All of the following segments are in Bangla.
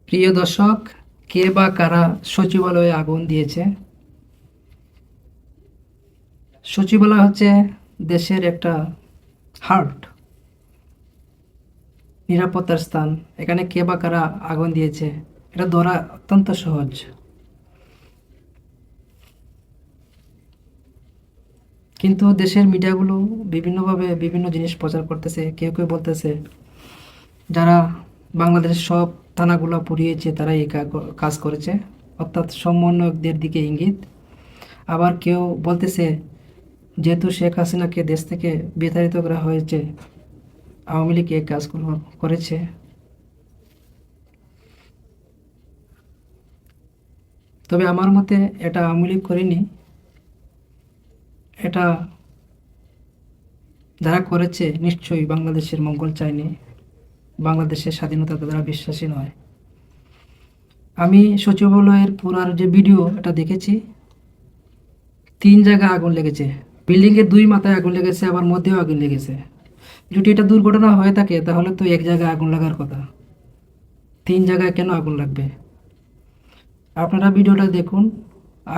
প্রিয় দর্শক, কে বা কারা সচিবালয়ে আগুন দিয়েছে? সচিবালয় হচ্ছে দেশের একটা হার্ট, নিরাপত্তার স্থান। এখানে কে বা কারা আগুন দিয়েছে এটা ধরা অত্যন্ত সহজ। কিন্তু দেশের মিডিয়াগুলো বিভিন্নভাবে বিভিন্ন জিনিস প্রচার করতেছে। কেউ কেউ বলতেছে যারা বাংলাদেশের সব থানাগুলো পুড়িয়েছে তারাই এই কাজ করেছে, অর্থাৎ সমন্বয়কদের দিকে ইঙ্গিত। আবার কেউ বলতেছে যেহেতু শেখ হাসিনাকে দেশ থেকে বিতাড়িত করা হয়েছে, আওয়ামী লীগ এই কাজগুলো করেছে। তবে আমার মতে এটা আওয়ামী লীগ করেনি, এটা যারা করেছে নিশ্চয়ই বাংলাদেশের মঙ্গল চায়নি, বাংলাদেশের স্বাধীনতা তারা বিশ্বাসী নয়। আমি সচিবালয়ের পুরার যে ভিডিও এটা দেখেছি, 3 জায়গায় আগুন লেগেছে। বিল্ডিংয়ের 2 মাথায় আগুন লেগেছে, আবার মধ্যেও আগুন লেগেছে। যদি এটা দুর্ঘটনা হয়ে থাকে তাহলে তো এক জায়গায় আগুন লাগার কথা, 3 জায়গায় কেন আগুন লাগবে? আপনারা ভিডিওটা দেখুন,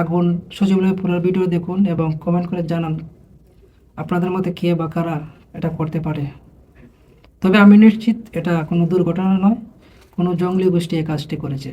আগুন সচিবালয় পুরো ভিডিও দেখুন এবং কমেন্ট করে জানান আপনাদের মতে কে বা কারা এটা করতে পারে। তবে আমি নিশ্চিত এটা কোনো দুর্ঘটনা নয়, কোনো জঙ্গলি গোষ্ঠী এই কাজটি করেছে।